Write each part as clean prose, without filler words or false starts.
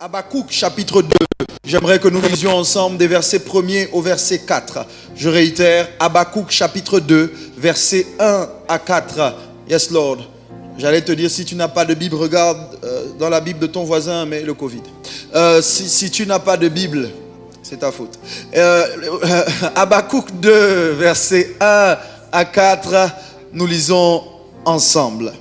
Habakkuk chapitre 2. J'aimerais que nous lisions ensemble des versets 1er au verset 4. Je réitère, Habakkuk chapitre 2, versets 1 à 4. Yes Lord. J'allais te dire, si tu n'as pas de Bible, regarde dans la Bible de ton voisin, mais le Covid. Si tu n'as pas de Bible, c'est ta faute. Habakkuk 2, versets 1 à 4, nous lisons ensemble.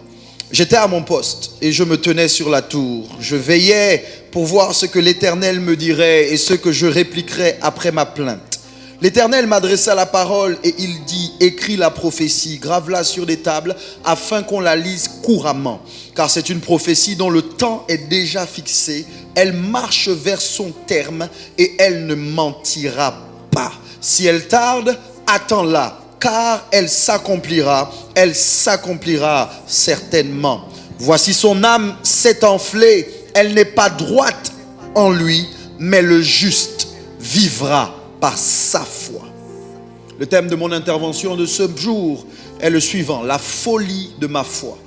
J'étais à mon poste et je me tenais sur la tour. Je veillais pour voir ce que l'Éternel me dirait et ce que je répliquerais après ma plainte. L'Éternel m'adressa la parole et il dit, écris la prophétie, grave-la sur des tables afin qu'on la lise couramment. Car c'est une prophétie dont le temps est déjà fixé. Elle marche vers son terme et elle ne mentira pas. Si elle tarde, attends-la. Car elle s'accomplira certainement. Voici son âme s'est enflée, elle n'est pas droite en lui, mais le juste vivra par sa foi. Le thème de mon intervention de ce jour est le suivant, la folie de ma foi.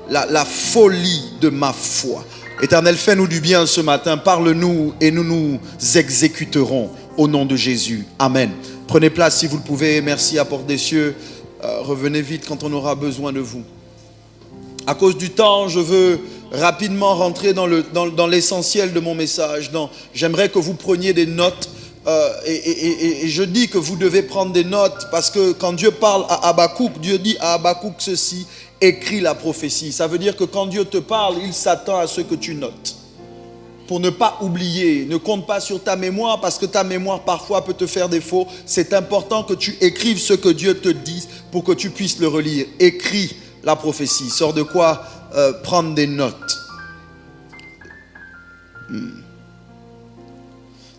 La folie de ma foi. Éternel, fais-nous du bien ce matin, parle-nous et nous nous exécuterons au nom de Jésus. Amen. Prenez place si vous le pouvez. Merci à Porte des Cieux. Revenez vite quand on aura besoin de vous. À cause du temps, je veux rapidement rentrer dans l'essentiel de mon message. J'aimerais que vous preniez des notes. Et je dis que vous devez prendre des notes parce que quand Dieu parle à Habakkuk, Dieu dit à Habakkuk ceci, écris la prophétie. Ça veut dire que quand Dieu te parle, il s'attend à ce que tu notes. Pour ne pas oublier, ne compte pas sur ta mémoire parce que ta mémoire parfois peut te faire défaut. C'est important que tu écrives ce que Dieu te dit pour que tu puisses le relire. Écris la prophétie. Sors de quoi prendre des notes.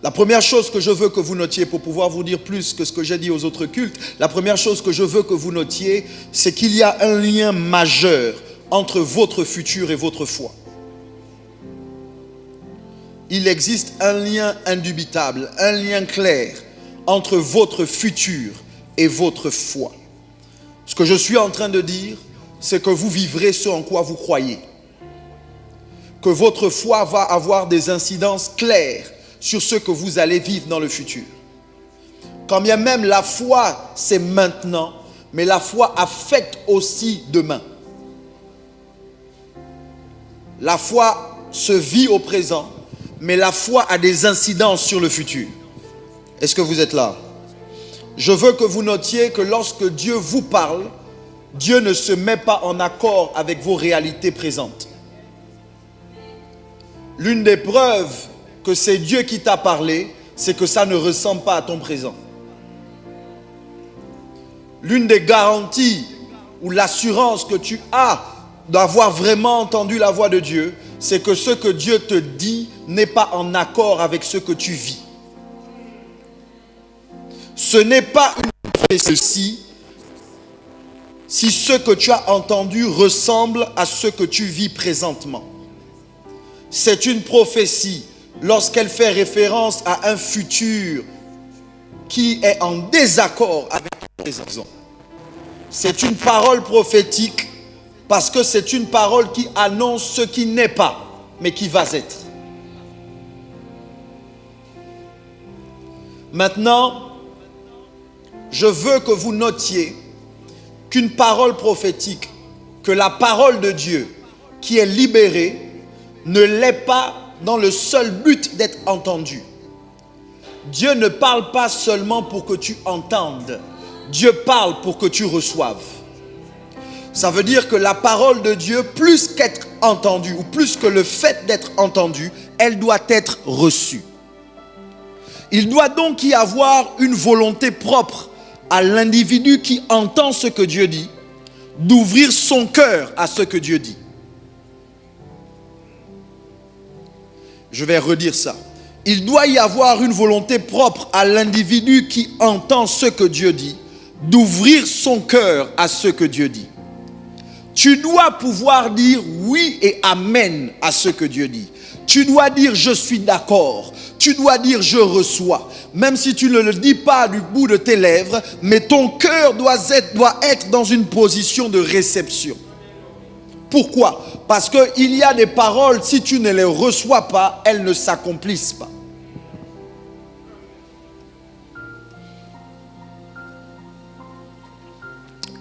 La première chose que je veux que vous notiez pour pouvoir vous dire plus que ce que j'ai dit aux autres cultes, la première chose que je veux que vous notiez, c'est qu'il y a un lien majeur entre votre futur et votre foi. Il existe un lien indubitable, un lien clair entre votre futur et votre foi. Ce que je suis en train de dire, c'est que vous vivrez ce en quoi vous croyez. Que votre foi va avoir des incidences claires sur ce que vous allez vivre dans le futur. Quand bien même la foi, c'est maintenant, mais la foi affecte aussi demain. La foi se vit au présent, mais la foi a des incidences sur le futur. Est-ce que vous êtes là? Je veux que vous notiez que lorsque Dieu vous parle, Dieu ne se met pas en accord avec vos réalités présentes. L'une des preuves que c'est Dieu qui t'a parlé, c'est que ça ne ressemble pas à ton présent. L'une des garanties ou l'assurance que tu as d'avoir vraiment entendu la voix de Dieu, c'est que ce que Dieu te dit n'est pas en accord avec ce que tu vis. Ce n'est pas une prophétie si ce que tu as entendu ressemble à ce que tu vis présentement. C'est une prophétie lorsqu'elle fait référence à un futur qui est en désaccord avec le présent. C'est une parole prophétique parce que c'est une parole qui annonce ce qui n'est pas, mais qui va être. Maintenant, je veux que vous notiez qu'une parole prophétique, que la parole de Dieu qui est libérée, ne l'est pas dans le seul but d'être entendue. Dieu ne parle pas seulement pour que tu entendes. Dieu parle pour que tu reçoives. Ça veut dire que la parole de Dieu, plus qu'être entendue, ou plus que le fait d'être entendue, elle doit être reçue. Il doit donc y avoir une volonté propre à l'individu qui entend ce que Dieu dit, d'ouvrir son cœur à ce que Dieu dit. Je vais redire ça. Il doit y avoir une volonté propre à l'individu qui entend ce que Dieu dit, d'ouvrir son cœur à ce que Dieu dit. Tu dois pouvoir dire oui et amen à ce que Dieu dit. Tu dois dire je suis d'accord. Tu dois dire je reçois. Même si tu ne le dis pas du bout de tes lèvres, mais ton cœur doit être dans une position de réception. Pourquoi? Parce qu'il y a des paroles, si tu ne les reçois pas, elles ne s'accomplissent pas.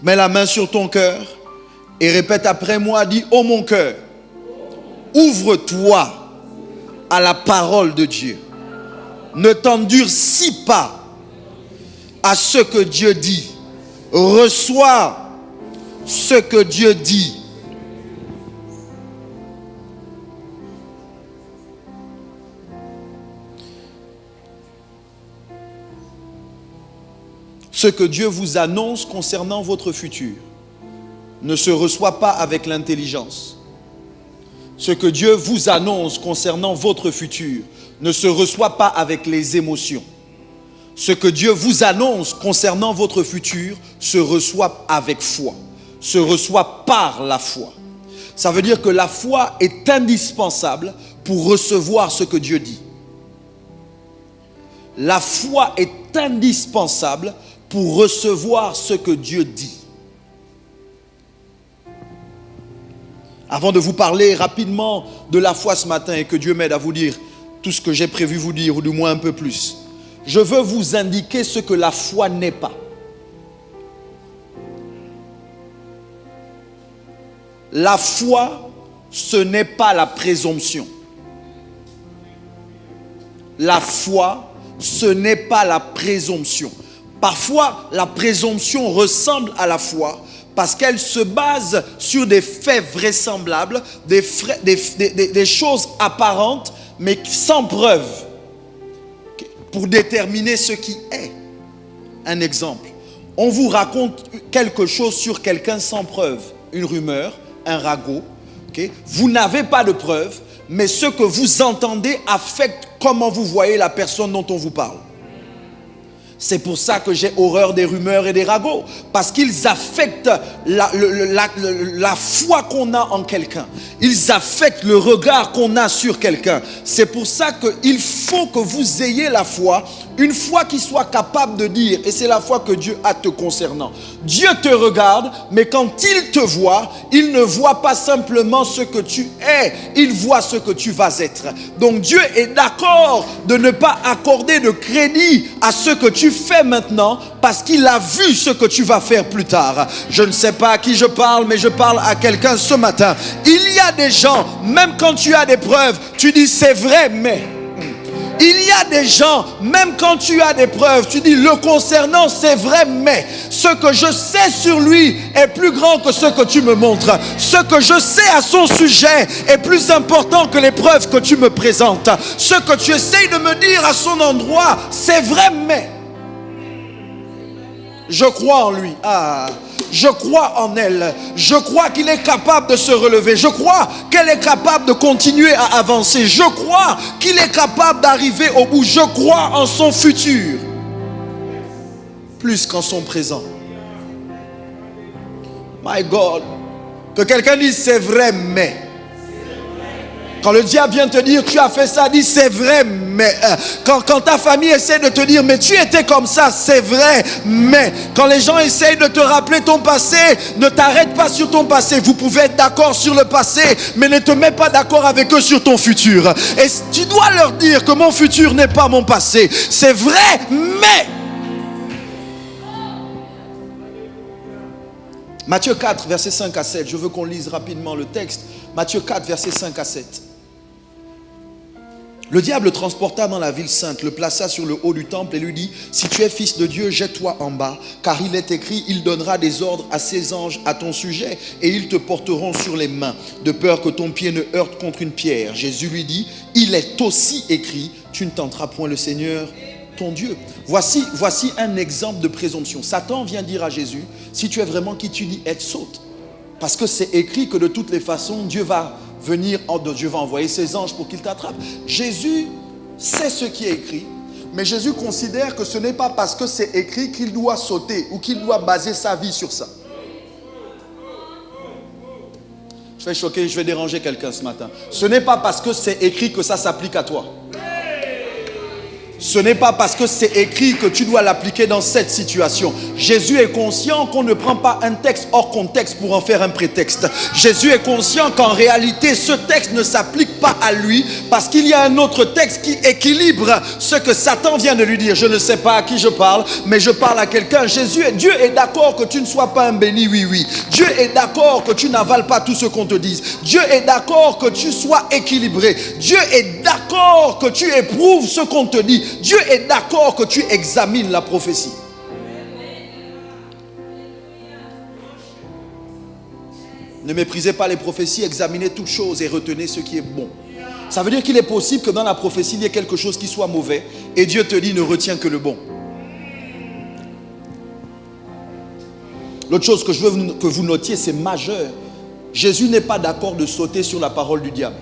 Mets la main sur ton cœur et répète après moi, dis: oh mon cœur, ouvre-toi à la parole de Dieu. Ne t'endurcis pas à ce que Dieu dit. Reçois ce que Dieu dit. Ce que Dieu vous annonce concernant votre futur ne se reçoit pas avec l'intelligence. Ce que Dieu vous annonce concernant votre futur ne se reçoit pas avec les émotions. Ce que Dieu vous annonce concernant votre futur se reçoit avec foi, se reçoit par la foi. Ça veut dire que la foi est indispensable pour recevoir ce que Dieu dit. La foi est indispensable pour recevoir ce que Dieu dit. Avant de vous parler rapidement de la foi ce matin et que Dieu m'aide à vous dire tout ce que j'ai prévu vous dire, ou du moins un peu plus, je veux vous indiquer ce que la foi n'est pas. La foi, ce n'est pas la présomption. La foi, ce n'est pas la présomption. Parfois, la présomption ressemble à la foi parce qu'elle se base sur des faits vraisemblables, des choses apparentes, mais sans preuve, pour déterminer ce qui est. Un exemple, on vous raconte quelque chose sur quelqu'un sans preuve, une rumeur, un ragot. Vous n'avez pas de preuve, mais ce que vous entendez affecte comment vous voyez la personne dont on vous parle. C'est pour ça que j'ai horreur des rumeurs et des ragots. Parce qu'ils affectent la foi qu'on a en quelqu'un. Ils affectent le regard qu'on a sur quelqu'un. C'est pour ça qu'il faut que vous ayez la foi. Une foi qui soit capable de dire, et c'est la foi que Dieu a te concernant. Dieu te regarde, mais quand il te voit, il ne voit pas simplement ce que tu es, il voit ce que tu vas être. Donc Dieu est d'accord de ne pas accorder de crédit à ce que tu fais maintenant, parce qu'il a vu ce que tu vas faire plus tard. Je ne sais pas à qui je parle, mais je parle à quelqu'un ce matin. Il y a des gens, même quand tu as des preuves, tu dis c'est vrai, mais... Il y a des gens, même quand tu as des preuves, tu dis le concernant c'est vrai, mais ce que je sais sur lui est plus grand que ce que tu me montres. Ce que je sais à son sujet est plus important que les preuves que tu me présentes. Ce que tu essayes de me dire à son endroit, c'est vrai, mais je crois en lui. Je crois en elle. Je crois qu'il est capable de se relever. Je crois qu'elle est capable de continuer à avancer. Je crois qu'il est capable d'arriver au bout. Je crois en son futur plus qu'en son présent. My God. Que quelqu'un dise c'est vrai, mais... Quand le diable vient te dire tu as fait ça, dis c'est vrai, mais quand ta famille essaie de te dire mais tu étais comme ça, c'est vrai, mais quand les gens essayent de te rappeler ton passé, ne t'arrête pas sur ton passé. Vous pouvez être d'accord sur le passé, mais ne te mets pas d'accord avec eux sur ton futur. Et tu dois leur dire que mon futur n'est pas mon passé. C'est vrai, mais... Matthieu 4, versets 5 à 7. Je veux qu'on lise rapidement le texte. Matthieu 4, versets 5 à 7. Le diable le transporta dans la ville sainte, le plaça sur le haut du temple et lui dit: si tu es fils de Dieu, jette-toi en bas, car il est écrit, il donnera des ordres à ses anges à ton sujet et ils te porteront sur les mains, de peur que ton pied ne heurte contre une pierre. Jésus lui dit: il est aussi écrit, tu ne tenteras point le Seigneur ton Dieu. Voici un exemple de présomption. Satan vient dire à Jésus: si tu es vraiment qui tu dis, être saute. Parce que c'est écrit que de toutes les façons, Dieu va envoyer ses anges pour qu'ils t'attrapent. Jésus sait ce qui est écrit, mais Jésus considère que ce n'est pas parce que c'est écrit qu'il doit sauter ou qu'il doit baser sa vie sur ça. Je vais choquer, je vais déranger quelqu'un ce matin. Ce n'est pas parce que c'est écrit que ça s'applique à toi. ce n'est pas parce que c'est écrit que tu dois l'appliquer dans cette situation. Jésus est conscient qu'on ne prend pas un texte hors contexte pour en faire un prétexte. Jésus est conscient qu'en réalité, ce texte ne s'applique pas à lui parce qu'il y a un autre texte qui équilibre ce que Satan vient de lui dire. Je ne sais pas à qui je parle, mais je parle à quelqu'un. Dieu est d'accord que tu ne sois pas un béni, oui. Dieu est d'accord que tu n'avales pas tout ce qu'on te dise. Dieu est d'accord que tu sois équilibré. Dieu est d'accord que tu éprouves ce qu'on te dit. Dieu est d'accord que tu examines la prophétie. Ne méprisez pas les prophéties, examinez toutes choses et retenez ce qui est bon. Ça veut dire qu'il est possible que dans la prophétie, il y ait quelque chose qui soit mauvais et Dieu te dit ne retiens que le bon. L'autre chose que je veux que vous notiez, c'est majeur. Jésus n'est pas d'accord de sauter sur la parole du diable.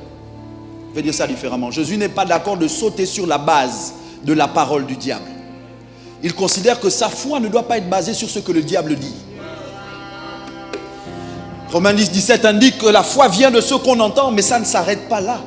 Je vais dire ça différemment. Jésus n'est pas d'accord de sauter sur la base de la parole du diable. Il considère que sa foi ne doit pas être basée sur ce que le diable dit. Romains 10, 17 indique que la foi vient de ce qu'on entend, mais ça ne s'arrête pas là.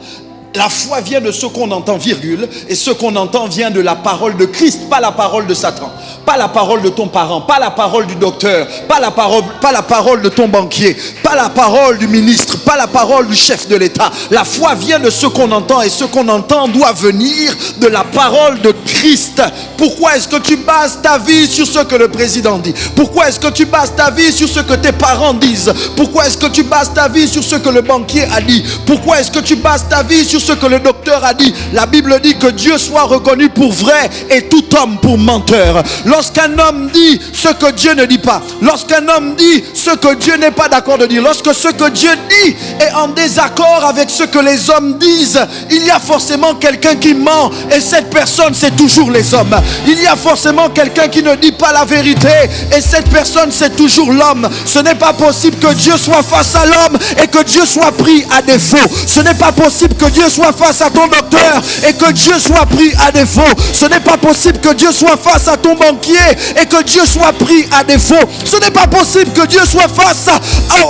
La foi vient de ce qu'on entend, virgule, et ce qu'on entend vient de la parole de Christ, pas la parole de Satan, pas la parole de ton parent, pas la parole du docteur, pas la parole de ton banquier, pas la parole du ministre, pas la parole du chef de l'État. La foi vient de ce qu'on entend, et ce qu'on entend doit venir de la parole de Christ. Pourquoi est-ce que tu bases ta vie sur ce que le président dit? Pourquoi est-ce que tu bases ta vie sur ce que tes parents disent? Pourquoi est-ce que tu bases ta vie sur ce que le banquier a dit? Pourquoi est-ce que tu bases ta vie sur ce que le docteur a dit? La Bible dit que Dieu soit reconnu pour vrai et tout homme pour menteur. Lorsqu'un homme dit ce que Dieu ne dit pas, lorsqu'un homme dit ce que Dieu n'est pas d'accord de dire, lorsque ce que Dieu dit est en désaccord avec ce que les hommes disent, il y a forcément quelqu'un qui ment, et cette personne c'est toujours les hommes. Il y a forcément quelqu'un qui ne dit pas la vérité, et cette personne c'est toujours l'homme. Ce n'est pas possible que Dieu soit face à l'homme et que Dieu soit pris à défaut. Ce n'est pas possible que Dieu soit face à ton docteur et que Dieu soit pris à défaut. Ce n'est pas possible que Dieu soit face à ton banquier et que Dieu soit pris à défaut. Ce n'est pas possible que Dieu soit face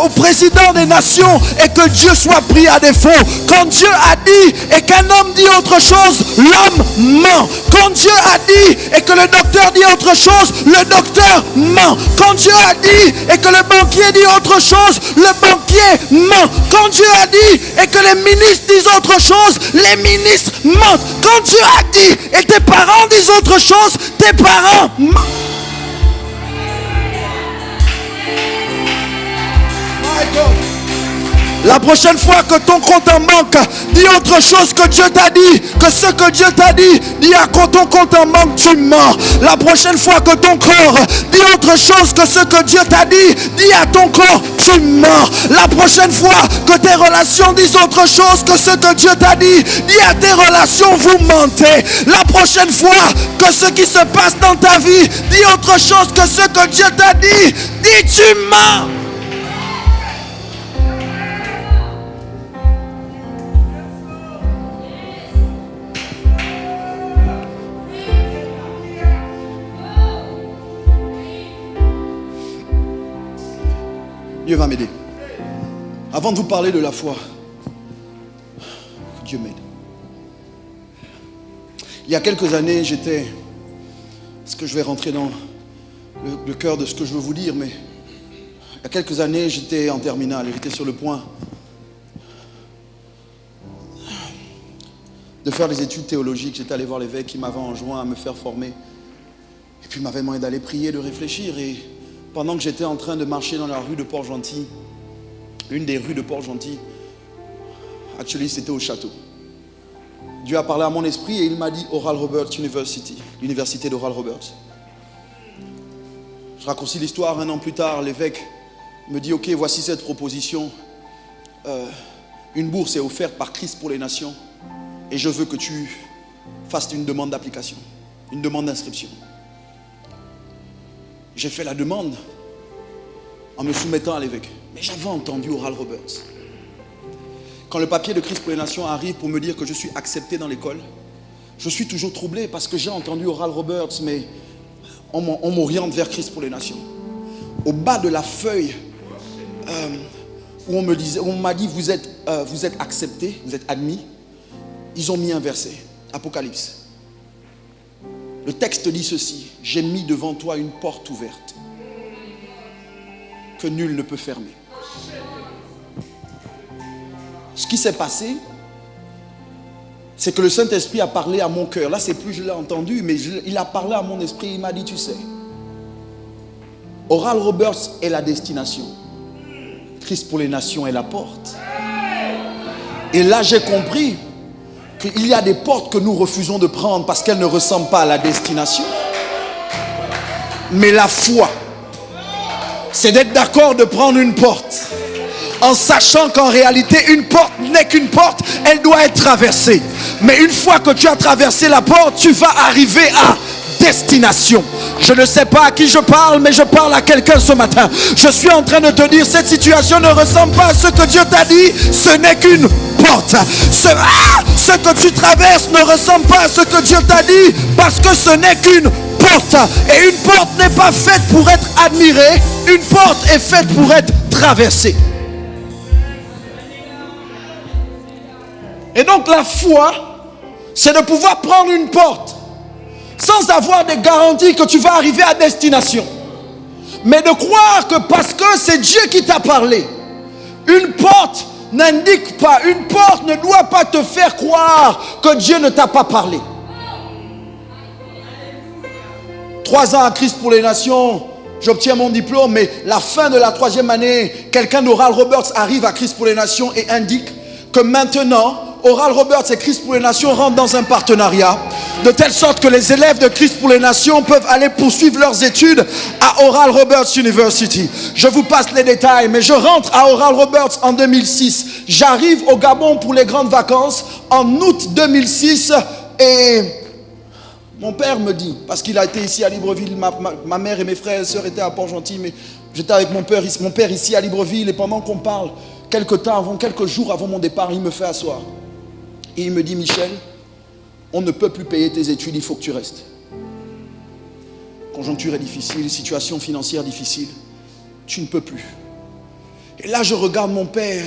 au président des nations et que Dieu soit pris à défaut. Quand Dieu a dit et qu'un homme dit autre chose, l'homme ment. Quand Dieu a dit et que le docteur dit autre chose, le docteur ment. Quand Dieu a dit et que le banquier dit autre chose, le banquier ment. Quand Dieu a dit et que les ministres disent autre chose, les ministres mentent. Quand Dieu a dit et tes parents disent autre chose, tes parents mentent. My God. La prochaine fois que ton compte en banque dit autre chose que Dieu t'a dit, que ce que Dieu t'a dit, dis à ton compte en banque, tu mens. La prochaine fois que ton corps dit autre chose que ce que Dieu t'a dit, dis à ton corps, tu mens. La prochaine fois que tes relations disent autre chose que ce que Dieu t'a dit, dis à tes relations, vous mentez. La prochaine fois que ce qui se passe dans ta vie dit autre chose que ce que Dieu t'a dit, dis tu mens. Dieu va m'aider. Avant de vous parler de la foi, Dieu m'aide. Il y a quelques années, est-ce que je vais rentrer dans le cœur de ce que je veux vous dire, mais il y a quelques années, j'étais en terminale, j'étais sur le point de faire des études théologiques. J'étais allé voir l'évêque qui m'avait enjoint à me faire former. Et puis il m'avait demandé d'aller prier, de réfléchir. Et pendant que j'étais en train de marcher dans la rue de Port-Gentil, une des rues de Port-Gentil, actually c'était au château. Dieu a parlé à mon esprit et il m'a dit Oral Roberts University, l'université d'Oral Roberts. Je raccourcis l'histoire, 1 an plus tard, l'évêque me dit ok, voici cette proposition. Une bourse est offerte par Christ pour les nations et je veux que tu fasses une demande d'application, une demande d'inscription. J'ai fait la demande en me soumettant à l'évêque. Mais j'avais entendu Oral Roberts. Quand le papier de Christ pour les nations arrive pour me dire que je suis accepté dans l'école, je suis toujours troublé parce que j'ai entendu Oral Roberts, mais on m'oriente vers Christ pour les nations. Au bas de la feuille où on m'a dit vous êtes accepté, vous êtes admis, ils ont mis un verset, Apocalypse. Le texte dit ceci: j'ai mis devant toi une porte ouverte que nul ne peut fermer. Ce qui s'est passé, c'est que le Saint-Esprit a parlé à mon cœur. Là, c'est plus je l'ai entendu, mais il a parlé à mon esprit. Il m'a dit, tu sais, Oral Roberts est la destination. Christ pour les nations est la porte. Et là, j'ai compris qu'il y a des portes que nous refusons de prendre parce qu'elles ne ressemblent pas à la destination. Mais la foi, c'est d'être d'accord de prendre une porte en sachant qu'en réalité, une porte n'est qu'une porte, elle doit être traversée. Mais une fois que tu as traversé la porte, tu vas arriver à destination. Je ne sais pas à qui je parle, mais je parle à quelqu'un ce matin. Je suis en train de te dire, cette situation ne ressemble pas à ce que Dieu t'a dit, ce n'est qu'une porte. Ce que tu traverses ne ressemble pas à ce que Dieu t'a dit, parce que ce n'est qu'une porte. Et une porte n'est pas faite pour être admirée, une porte est faite pour être traversée. Et donc la foi, c'est de pouvoir prendre une porte sans avoir des garanties que tu vas arriver à destination, mais de croire que parce que c'est Dieu qui t'a parlé, une porte n'indique pas, une porte ne doit pas te faire croire que Dieu ne t'a pas parlé. 3 ans à Christ pour les nations, j'obtiens mon diplôme, mais la fin de la 3e année, quelqu'un d'Oral Roberts arrive à Christ pour les nations et indique que maintenant, Oral Roberts et Christ pour les nations rentrent dans un partenariat, de telle sorte que les élèves de Christ pour les nations peuvent aller poursuivre leurs études à Oral Roberts University. Je vous passe les détails, mais je rentre à Oral Roberts en 2006. J'arrive au Gabon pour les grandes vacances en août 2006 et mon père me dit, parce qu'il a été ici à Libreville, ma mère et mes frères et sœurs étaient à Port-Gentil, mais j'étais avec mon père ici à Libreville, et pendant qu'on parle, quelques jours avant mon départ, il me fait asseoir. Et il me dit, Michel, on ne peut plus payer tes études, il faut que tu restes. Conjoncture est difficile, situation financière difficile, tu ne peux plus. Et là, je regarde mon père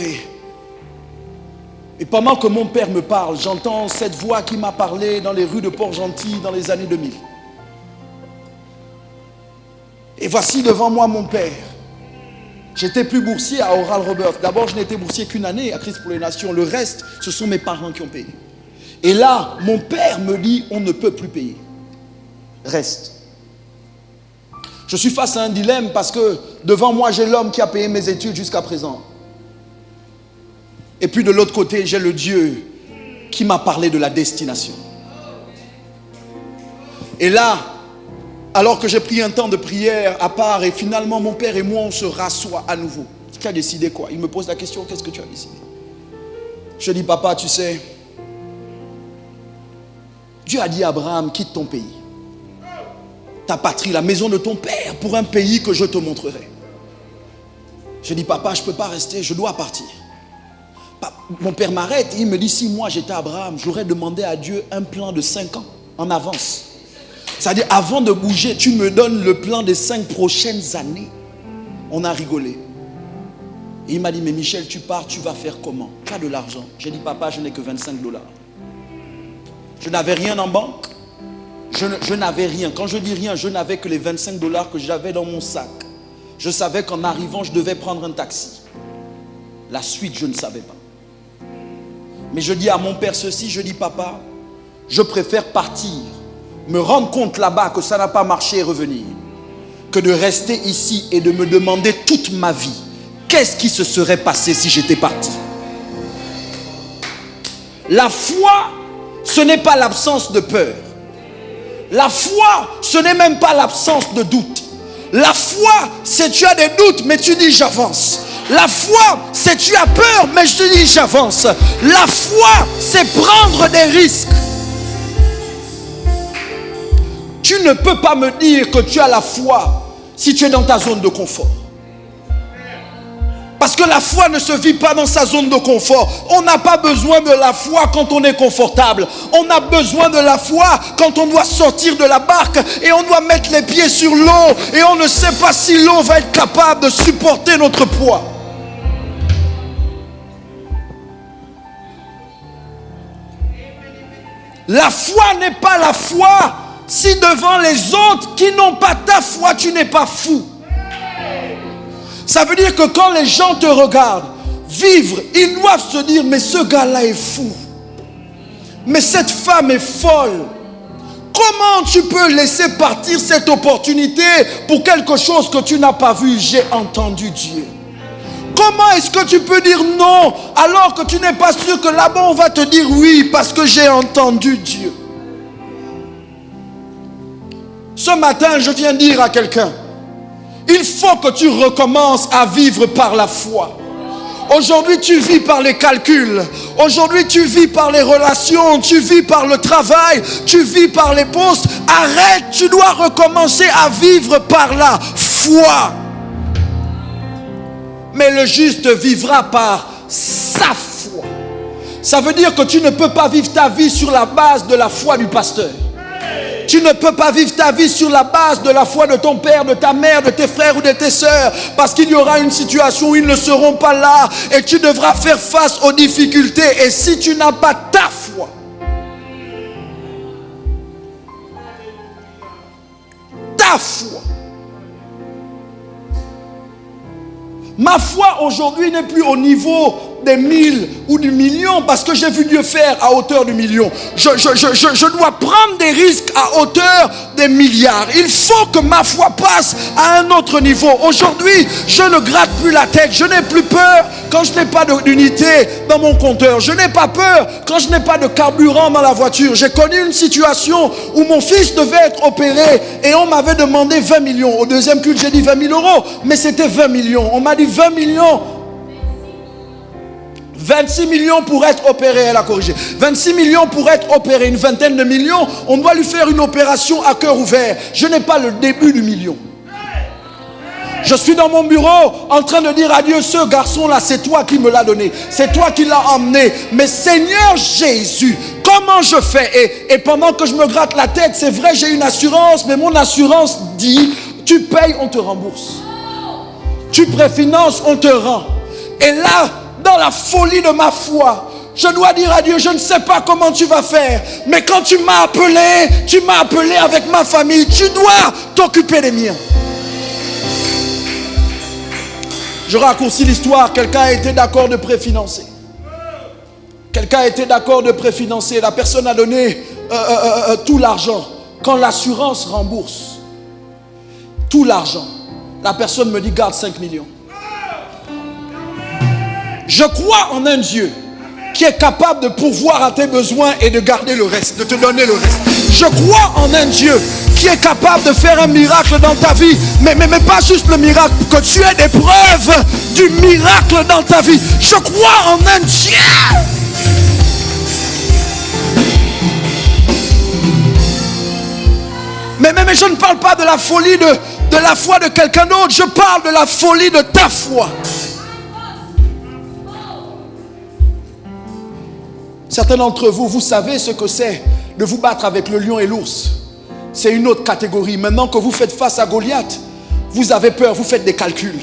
et pendant que mon père me parle, j'entends cette voix qui m'a parlé dans les rues de Port-Gentil dans les années 2000. Et voici devant moi mon père. J'étais plus boursier à Oral Roberts. D'abord, je n'étais boursier qu'une année à Christ pour les nations. Le reste, ce sont mes parents qui ont payé. Et là, mon père me dit, on ne peut plus payer. Reste. Je suis face à un dilemme parce que devant moi, j'ai l'homme qui a payé mes études jusqu'à présent. Et puis de l'autre côté, j'ai le Dieu qui m'a parlé de la destination. Et là, alors que j'ai pris un temps de prière à part et finalement mon père et moi on se rassoit à nouveau. Tu as décidé quoi? Il me pose la question, qu'est-ce que tu as décidé? Je dis, papa, tu sais, Dieu a dit à Abraham, quitte ton pays, ta patrie, la maison de ton père, pour un pays que je te montrerai. Je dis, papa, je ne peux pas rester, je dois partir. Mon père m'arrête et il me dit, si moi j'étais Abraham, j'aurais demandé à Dieu un plan de 5 ans en avance. C'est-à-dire, avant de bouger, tu me donnes le plan des 5 prochaines années. On a rigolé. Et il m'a dit, mais Michel, tu pars, tu vas faire comment? Tu as de l'argent. J'ai dit, papa, je n'ai que $25. Je n'avais rien en banque. Je n'avais rien. Quand je dis rien, je n'avais que les $25 que j'avais dans mon sac. Je savais qu'en arrivant, je devais prendre un taxi. La suite, je ne savais pas. Mais je dis à mon père ceci, je dis, papa, je préfère partir, me rendre compte là-bas que ça n'a pas marché et revenir, que de rester ici et de me demander toute ma vie, qu'est-ce qui se serait passé si j'étais parti? La foi, ce n'est pas l'absence de peur. La foi, ce n'est même pas l'absence de doute. La foi, c'est tu as des doutes, mais tu dis j'avance. La foi, c'est tu as peur, mais je te dis j'avance. La foi, c'est prendre des risques. Tu ne peux pas me dire que tu as la foi si tu es dans ta zone de confort. Parce que la foi ne se vit pas dans sa zone de confort. On n'a pas besoin de la foi quand on est confortable. On a besoin de la foi quand on doit sortir de la barque et on doit mettre les pieds sur l'eau et on ne sait pas si l'eau va être capable de supporter notre poids. La foi n'est pas la foi si devant les autres qui n'ont pas ta foi, tu n'es pas fou. Ça veut dire que quand les gens te regardent vivre, ils doivent se dire, mais ce gars-là est fou. Mais cette femme est folle. Comment tu peux laisser partir cette opportunité pour quelque chose que tu n'as pas vu? J'ai entendu Dieu. Comment est-ce que tu peux dire non alors que tu n'es pas sûr que là-bas on va te dire oui parce que j'ai entendu Dieu? Ce matin, je viens dire à quelqu'un, il faut que tu recommences à vivre par la foi. Aujourd'hui, tu vis par les calculs. Aujourd'hui, tu vis par les relations. Tu vis par le travail. Tu vis par les postes. Arrête, tu dois recommencer à vivre par la foi. Mais le juste vivra par sa foi. Ça veut dire que tu ne peux pas vivre ta vie sur la base de la foi du pasteur. Tu ne peux pas vivre ta vie sur la base de la foi de ton père, de ta mère, de tes frères ou de tes sœurs. Parce qu'il y aura une situation où ils ne seront pas là. Et tu devras faire face aux difficultés. Et si tu n'as pas ta foi, ma foi aujourd'hui n'est plus au niveau des 1000 ou du million parce que j'ai vu Dieu faire à hauteur du million. Je dois prendre des risques à hauteur des milliards. Il faut que ma foi passe à un autre niveau. Aujourd'hui, je ne gratte plus la tête. Je n'ai plus peur quand je n'ai pas d'unité dans mon compteur. Je n'ai pas peur quand je n'ai pas de carburant dans la voiture. J'ai connu une situation où mon fils devait être opéré et on m'avait demandé 20 millions. Au deuxième culte, j'ai dit 20 000 euros, mais c'était 20 millions. On m'a dit 20 millions. 26 millions pour être opéré, elle a corrigé. 26 millions pour être opéré, une vingtaine de millions. On doit lui faire une opération à cœur ouvert. Je n'ai pas le début du million. Je suis dans mon bureau en train de dire à Dieu, ce garçon-là, c'est toi qui me l'as donné. C'est toi qui l'as emmené. Mais Seigneur Jésus, comment je fais? Et pendant que je me gratte la tête, c'est vrai, j'ai une assurance, mais mon assurance dit, tu payes, on te rembourse. Tu préfinances, on te rend. Et là, dans la folie de ma foi, je dois dire à Dieu, je ne sais pas comment tu vas faire, mais quand tu m'as appelé avec ma famille, tu dois t'occuper des miens. Je raccourcis l'histoire, quelqu'un a été d'accord de préfinancer. Quelqu'un a été d'accord de préfinancer, la personne a donné tout l'argent. Quand l'assurance rembourse tout l'argent, la personne me dit, garde 5 millions. Je crois en un Dieu qui est capable de pourvoir à tes besoins et de garder le reste, de te donner le reste. Je crois en un Dieu qui est capable de faire un miracle dans ta vie, mais pas juste le miracle, que tu aies des preuves du miracle dans ta vie. Je crois en un Dieu. Mais je ne parle pas de la folie de la foi de quelqu'un d'autre, je parle de la folie de ta foi. Certains d'entre vous, vous savez ce que c'est de vous battre avec le lion et l'ours. C'est une autre catégorie. Maintenant que vous faites face à Goliath, vous avez peur, vous faites des calculs.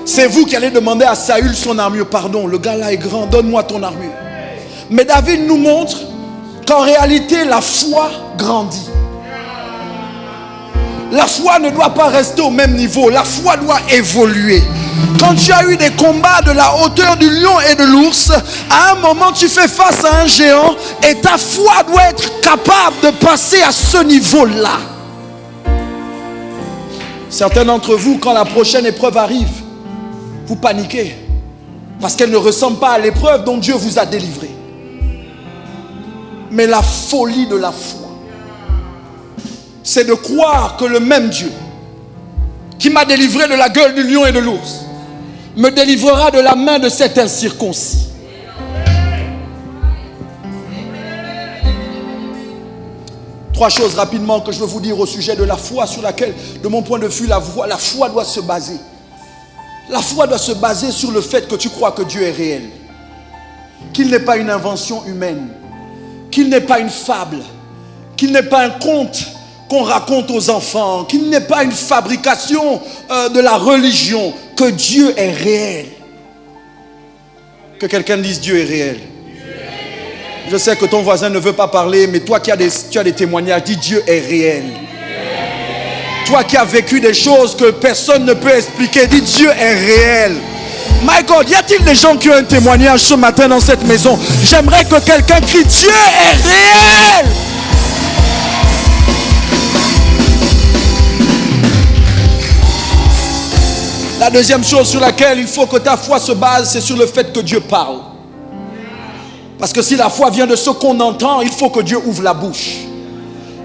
C'est vous qui allez demander à Saül son armure. Pardon, le gars là est grand, donne-moi ton armure. Mais David nous montre qu'en réalité, la foi grandit. La foi ne doit pas rester au même niveau. La foi doit évoluer. Quand tu as eu des combats de la hauteur du lion et de l'ours, à un moment tu fais face à un géant et ta foi doit être capable de passer à ce niveau-là. Certains d'entre vous, quand la prochaine épreuve arrive, vous paniquez parce qu'elle ne ressemble pas à l'épreuve dont Dieu vous a délivré. Mais la folie de la foi, c'est de croire que le même Dieu qui m'a délivré de la gueule du lion et de l'ours me délivrera de la main de cet incirconcis. Trois choses rapidement que je veux vous dire au sujet de la foi sur laquelle, de mon point de vue, la foi doit se baser. La foi doit se baser sur le fait que tu crois que Dieu est réel, qu'il n'est pas une invention humaine, qu'il n'est pas une fable, qu'il n'est pas un conte qu'on raconte aux enfants, qu'il n'est pas une fabrication de la religion, que Dieu est réel. Que quelqu'un dise Dieu est réel. Je sais que ton voisin ne veut pas parler, mais toi tu as des témoignages, dis Dieu est réel. Toi qui as vécu des choses que personne ne peut expliquer, dis Dieu est réel. My God, y a-t-il des gens qui ont un témoignage ce matin dans cette maison? J'aimerais que quelqu'un crie Dieu est réel. La deuxième chose sur laquelle il faut que ta foi se base, c'est sur le fait que Dieu parle. Parce que si la foi vient de ce qu'on entend, il faut que Dieu ouvre la bouche.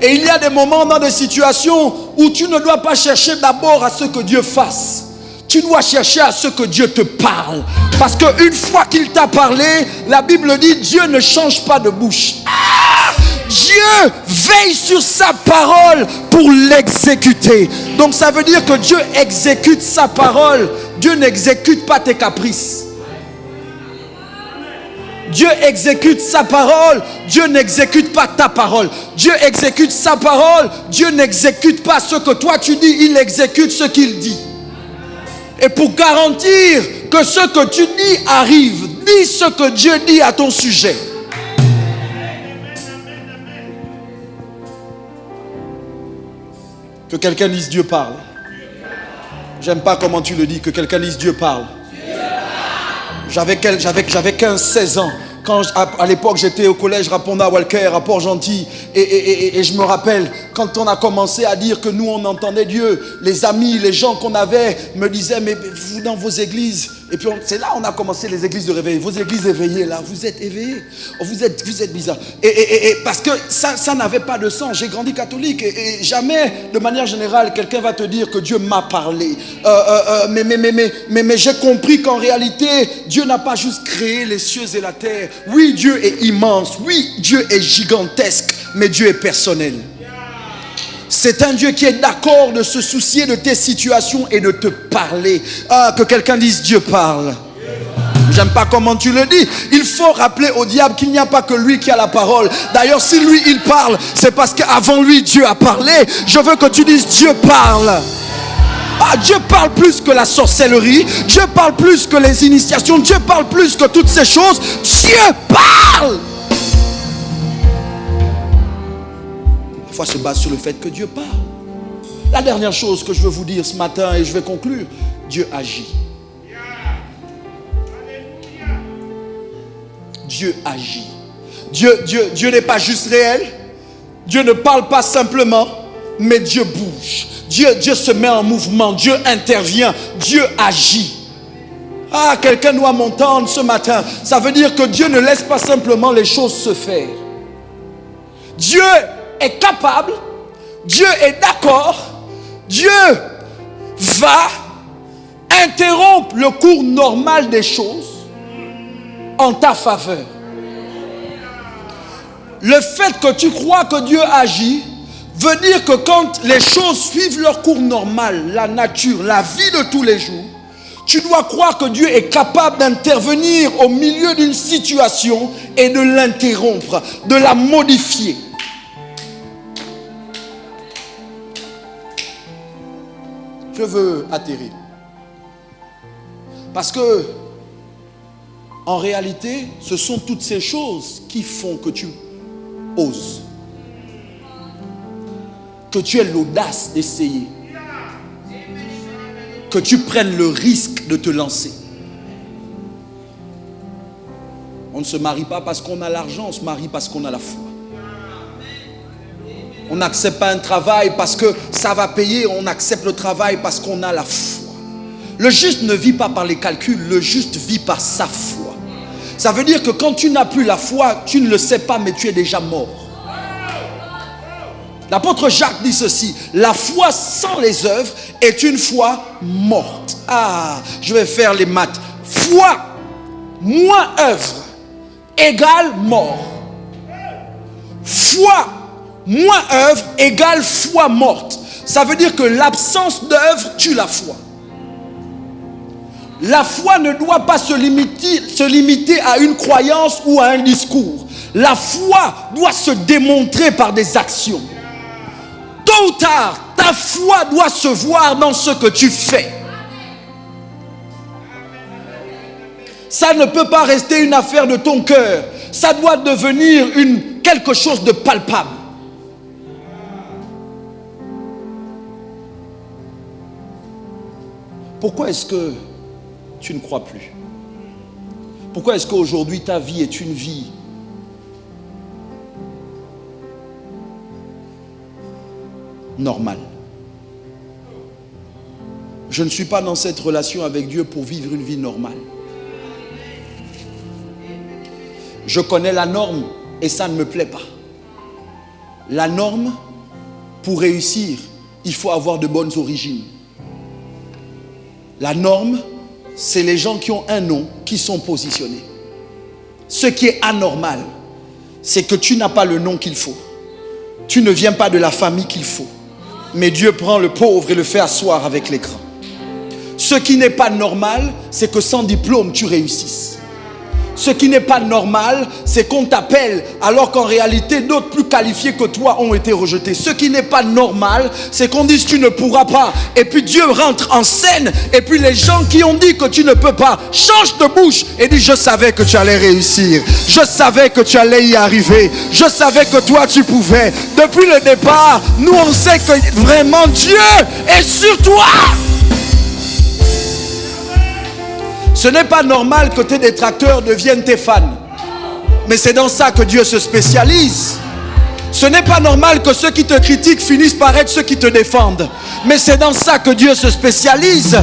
Et il y a des moments dans des situations où tu ne dois pas chercher d'abord à ce que Dieu fasse. Tu dois chercher à ce que Dieu te parle. Parce qu'une fois qu'il t'a parlé, la Bible dit Dieu ne change pas de bouche. Dieu veille sur sa parole pour l'exécuter. Donc ça veut dire que Dieu exécute sa parole. Dieu n'exécute pas tes caprices. Dieu exécute sa parole. Dieu n'exécute pas ta parole. Dieu exécute sa parole. Dieu n'exécute pas ce que toi tu dis. Il exécute ce qu'il dit. Et pour garantir que ce que tu dis arrive, dis ce que Dieu dit à ton sujet. Que quelqu'un dise Dieu parle. J'aime pas comment tu le dis. Que quelqu'un dise Dieu parle. J'avais 15-16 ans. Quand à l'époque j'étais au collège Raponda Walker à Port-Gentil et je me rappelle quand on a commencé à dire que nous on entendait Dieu, les amis, les gens qu'on avait me disaient mais vous dans vos églises, et puis c'est là on a commencé les églises de réveil, vos églises éveillées là, vous êtes éveillés, vous êtes bizarres et parce que ça n'avait pas de sens. J'ai grandi catholique et jamais de manière générale quelqu'un va te dire que Dieu m'a parlé, mais j'ai compris qu'en réalité Dieu n'a pas juste créé les cieux et la terre. Oui, Dieu est immense. Oui, Dieu est gigantesque. Mais Dieu est personnel. C'est un Dieu qui est d'accord de se soucier de tes situations et de te parler. Ah, que quelqu'un dise Dieu parle. J'aime pas comment tu le dis. Il faut rappeler au diable qu'il n'y a pas que lui qui a la parole. D'ailleurs, si lui il parle, c'est parce qu'avant lui Dieu a parlé. Je veux que tu dises Dieu parle. Ah, Dieu parle plus que la sorcellerie. Dieu parle plus que les initiations. Dieu parle plus que toutes ces choses. Dieu parle. La foi se base sur le fait que Dieu parle. La dernière chose que je veux vous dire ce matin, et je vais conclure, Dieu agit. Dieu agit. Dieu n'est pas juste réel. Dieu ne parle pas simplement, mais Dieu bouge. Dieu se met en mouvement, Dieu intervient, Dieu agit. Ah, quelqu'un doit m'entendre ce matin. Ça veut dire que Dieu ne laisse pas simplement les choses se faire. Dieu est capable, Dieu est d'accord, Dieu va interrompre le cours normal des choses en ta faveur. Le fait que tu crois que Dieu agit veut dire que quand les choses suivent leur cours normal, la nature, la vie de tous les jours, tu dois croire que Dieu est capable d'intervenir au milieu d'une situation et de l'interrompre, de la modifier. Je veux atterrir. Parce que, en réalité, ce sont toutes ces choses qui font que tu oses. Que tu aies l'audace d'essayer. Que tu prennes le risque de te lancer. On ne se marie pas parce qu'on a l'argent, on se marie parce qu'on a la foi. On n'accepte pas un travail parce que ça va payer, on accepte le travail parce qu'on a la foi. Le juste ne vit pas par les calculs, le juste vit par sa foi. Ça veut dire que quand tu n'as plus la foi, tu ne le sais pas, mais tu es déjà mort. L'apôtre Jacques dit ceci: la foi sans les œuvres est une foi morte. Ah, je vais faire les maths. Foi moins œuvre égale mort. Foi moins œuvre égale foi morte. Ça veut dire que l'absence d'œuvre tue la foi. La foi ne doit pas se limiter à une croyance ou à un discours. La foi doit se démontrer par des actions. Tôt ou tard, ta foi doit se voir dans ce que tu fais. Ça ne peut pas rester une affaire de ton cœur. ça doit devenir quelque chose de palpable. Pourquoi est-ce que tu ne crois plus? Pourquoi est-ce qu'aujourd'hui ta vie est une vie normale? Je ne suis pas dans cette relation avec Dieu pour vivre une vie normale. Je connais la norme et ça ne me plaît pas. La norme, pour réussir, il faut avoir de bonnes origines. La norme, c'est les gens qui ont un nom, qui sont positionnés. Ce qui est anormal, c'est que tu n'as pas le nom qu'il faut. Tu ne viens pas de la famille qu'il faut. Mais Dieu prend le pauvre et le fait asseoir avec les grands. Ce qui n'est pas normal, c'est que sans diplôme, tu réussisses. Ce qui n'est pas normal, c'est qu'on t'appelle alors qu'en réalité, d'autres plus qualifiés que toi ont été rejetés. Ce qui n'est pas normal, c'est qu'on dise tu ne pourras pas. Et puis Dieu rentre en scène. Et puis les gens qui ont dit que tu ne peux pas changent de bouche et disent je savais que tu allais réussir. Je savais que tu allais y arriver. Je savais que toi tu pouvais. Depuis le départ, nous on sait que vraiment Dieu est sur toi. Ce n'est pas normal que tes détracteurs deviennent tes fans. Mais c'est dans ça que Dieu se spécialise. Ce n'est pas normal que ceux qui te critiquent finissent par être ceux qui te défendent. Mais c'est dans ça que Dieu se spécialise.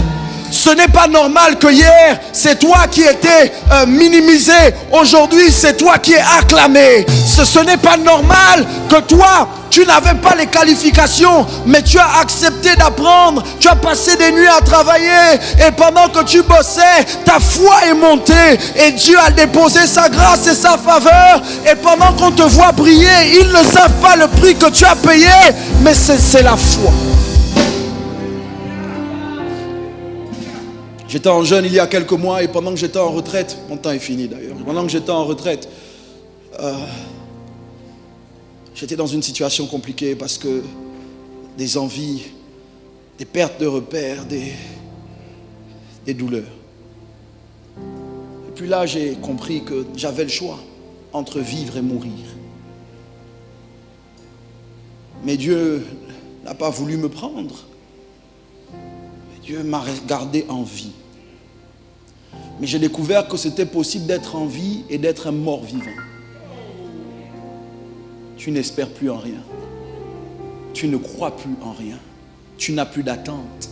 Ce n'est pas normal que hier, c'est toi qui étais minimisé. Aujourd'hui, c'est toi qui es acclamé. Ce n'est pas normal que toi, tu n'avais pas les qualifications, mais tu as accepté d'apprendre. Tu as passé des nuits à travailler. Et pendant que tu bossais, ta foi est montée. Et Dieu a déposé sa grâce et sa faveur. Et pendant qu'on te voit briller, ils ne savent pas le prix que tu as payé. Mais c'est la foi. J'étais en jeûne il y a quelques mois et pendant que j'étais en retraite, mon temps est fini d'ailleurs, pendant que j'étais en retraite, j'étais dans une situation compliquée parce que des envies, des pertes de repères, des douleurs. Et puis là, j'ai compris que j'avais le choix entre vivre et mourir. Mais Dieu n'a pas voulu me prendre. Dieu m'a gardé en vie. Mais j'ai découvert que c'était possible d'être en vie et d'être un mort vivant. Tu n'espères plus en rien. Tu ne crois plus en rien. Tu n'as plus d'attente.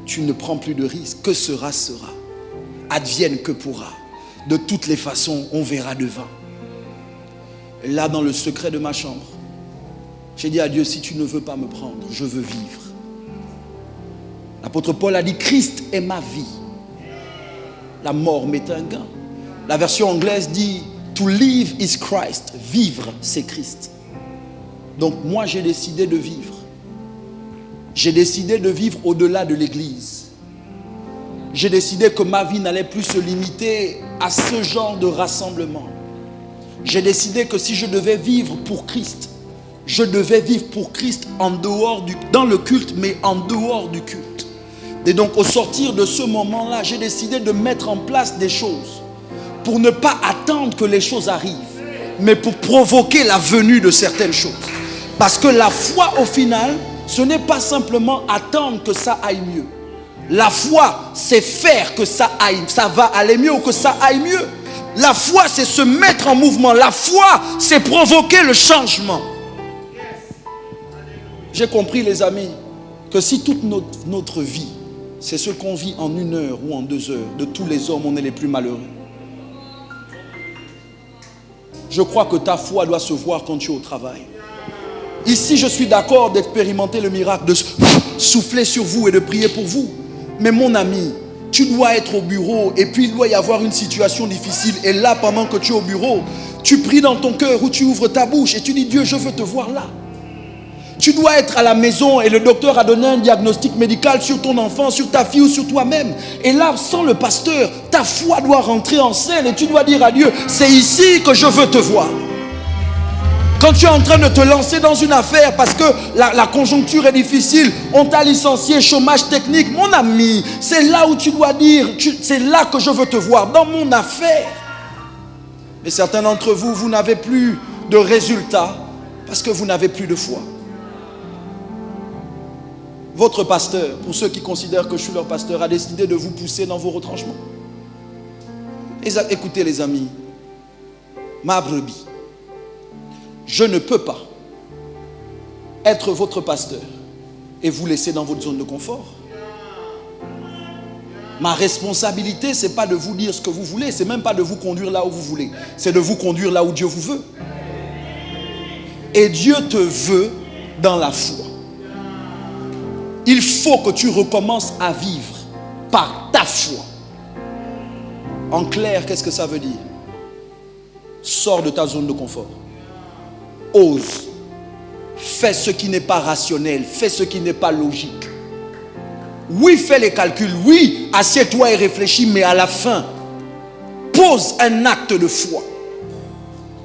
Tu ne prends plus de risques. Que sera, sera. Advienne que pourra. De toutes les façons, on verra devant. Et là, dans le secret de ma chambre, j'ai dit à Dieu, si tu ne veux pas me prendre, je veux vivre. L'apôtre Paul a dit, Christ est ma vie. La mort m'est un gain. La version anglaise dit, to live is Christ. Vivre, c'est Christ. Donc moi, j'ai décidé de vivre. J'ai décidé de vivre au-delà de l'église. J'ai décidé que ma vie n'allait plus se limiter à ce genre de rassemblement. J'ai décidé que si je devais vivre pour Christ, je devais vivre pour Christ dans le culte, mais en dehors du culte. Et donc au sortir de ce moment-là, j'ai décidé de mettre en place des choses pour ne pas attendre que les choses arrivent, mais pour provoquer la venue de certaines choses. Parce que la foi au final, ce n'est pas simplement attendre que ça aille mieux. La foi, c'est faire que ça va aller mieux ou que ça aille mieux. La foi, c'est se mettre en mouvement. La foi, c'est provoquer le changement. J'ai compris, les amis, que si toute notre vie, c'est ce qu'on vit en 1 heure ou en 2 heures, de tous les hommes, on est les plus malheureux. Je crois que ta foi doit se voir quand tu es au travail. Ici, je suis d'accord d'expérimenter le miracle, de souffler sur vous et de prier pour vous. Mais mon ami, tu dois être au bureau et puis il doit y avoir une situation difficile. Et là, pendant que tu es au bureau, tu pries dans ton cœur ou tu ouvres ta bouche et tu dis, Dieu, je veux te voir là. Tu dois être à la maison et le docteur a donné un diagnostic médical sur ton enfant, sur ta fille ou sur toi-même. Et là, sans le pasteur, ta foi doit rentrer en scène et tu dois dire à Dieu, c'est ici que je veux te voir. Quand tu es en train de te lancer dans une affaire parce que la conjoncture est difficile, on t'a licencié, chômage technique, mon ami, c'est là où tu dois dire, c'est là que je veux te voir, dans mon affaire. Mais certains d'entre vous, vous n'avez plus de résultats parce que vous n'avez plus de foi. Votre pasteur, pour ceux qui considèrent que je suis leur pasteur, a décidé de vous pousser dans vos retranchements. Écoutez les amis, ma brebis, je ne peux pas être votre pasteur et vous laisser dans votre zone de confort. Ma responsabilité, ce n'est pas de vous dire ce que vous voulez, ce n'est même pas de vous conduire là où vous voulez, c'est de vous conduire là où Dieu vous veut. Et Dieu te veut dans la foi. Il faut que tu recommences à vivre par ta foi. En clair, qu'est-ce que ça veut dire? Sors de ta zone de confort. Ose. Fais ce qui n'est pas rationnel. Fais ce qui n'est pas logique. Oui, fais les calculs. Oui, assieds-toi et réfléchis. Mais à la fin, pose un acte de foi.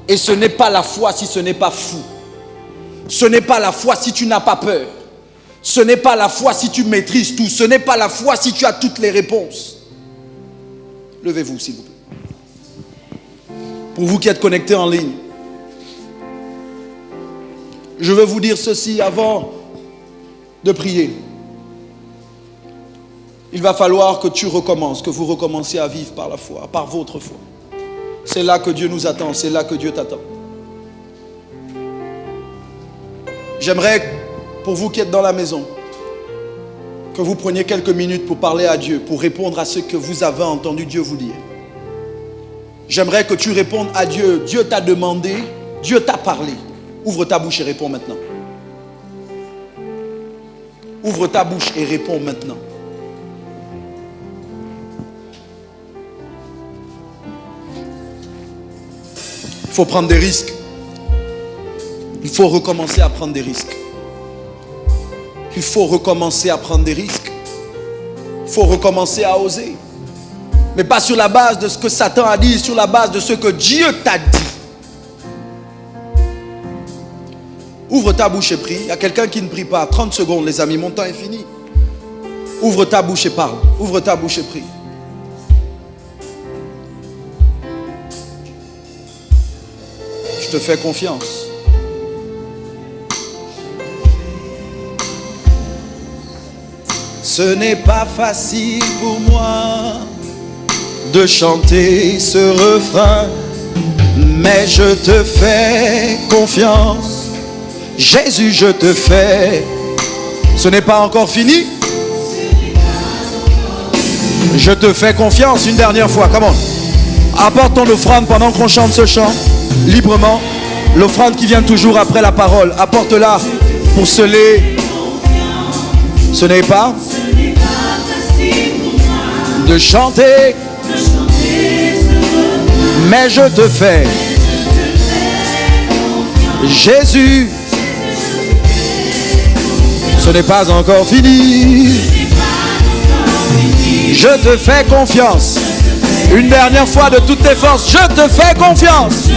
Et ce n'est pas la foi si ce n'est pas fou. Ce n'est pas la foi si tu n'as pas peur. Ce n'est pas la foi si tu maîtrises tout. Ce n'est pas la foi si tu as toutes les réponses. Levez-vous, s'il vous plaît. Pour vous qui êtes connectés en ligne, je veux vous dire ceci avant de prier. Il va falloir que tu recommences, que vous recommenciez à vivre par la foi, par votre foi. C'est là que Dieu nous attend, c'est là que Dieu t'attend. J'aimerais, pour vous qui êtes dans la maison, que vous preniez quelques minutes pour parler à Dieu, pour répondre à ce que vous avez entendu Dieu vous dire. J'aimerais que tu répondes à Dieu. Dieu t'a demandé, Dieu t'a parlé. Ouvre ta bouche et réponds maintenant. Ouvre ta bouche et réponds maintenant. Il faut prendre des risques. Il faut recommencer à prendre des risques. Il faut recommencer à prendre des risques. Il faut recommencer à oser. Mais pas sur la base de ce que Satan a dit, sur la base de ce que Dieu t'a dit. Ouvre ta bouche et prie. Il y a quelqu'un qui ne prie pas. 30 secondes, les amis, mon temps est fini. Ouvre ta bouche et parle. Ouvre ta bouche et prie. Je te fais confiance. Ce n'est pas facile pour moi de chanter ce refrain, mais je te fais confiance. Jésus, je te fais. Ce n'est pas encore fini. Je te fais confiance une dernière fois. Come on. Apporte ton offrande pendant qu'on chante ce chant librement. L'offrande qui vient toujours après la parole. Apporte-la pour sceller. Ce n'est pas de chanter, mais je te fais. Jésus, ce n'est pas encore fini. Je te fais confiance. Une dernière fois de toutes tes forces. Je te fais confiance.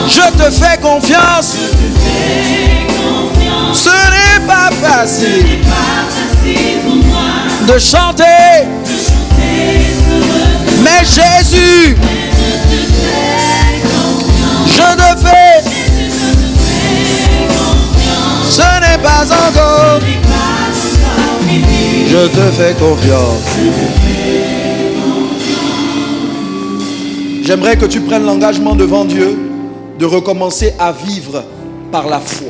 Je te fais confiance. Ce n'est pas facile de chanter, mais Jésus, je te fais. Ce n'est pas encore. Je te fais confiance. J'aimerais que tu prennes l'engagement devant Dieu de recommencer à vivre par la foi,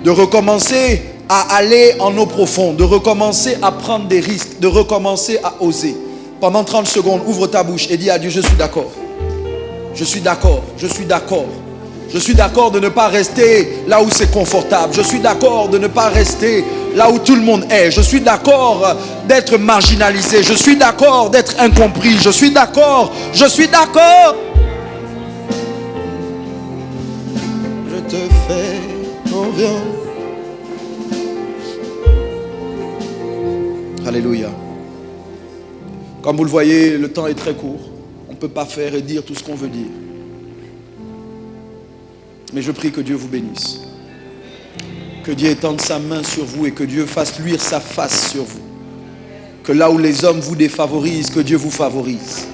de recommencer à aller en eau profonde, de recommencer à prendre des risques, de recommencer à oser. Pendant 30 secondes, ouvre ta bouche et dis à Dieu, je suis d'accord. Je suis d'accord, je suis d'accord. Je suis d'accord de ne pas rester là où c'est confortable. Je suis d'accord de ne pas rester là où tout le monde est. Je suis d'accord d'être marginalisé. Je suis d'accord d'être incompris. Je suis d'accord. Je suis d'accord. Je te fais confiance. Alléluia. Comme vous le voyez, le temps est très court. On ne peut pas faire et dire tout ce qu'on veut dire. Mais je prie que Dieu vous bénisse. Que Dieu étende sa main sur vous et que Dieu fasse luire sa face sur vous. Que là où les hommes vous défavorisent, que Dieu vous favorise.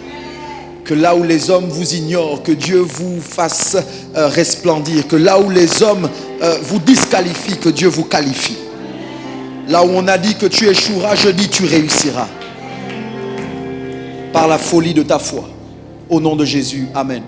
Que là où les hommes vous ignorent, que Dieu vous fasse resplendir. Que là où les hommes vous disqualifient, que Dieu vous qualifie. Là où on a dit que tu échoueras, je dis tu réussiras. Par la folie de ta foi. Au nom de Jésus, amen.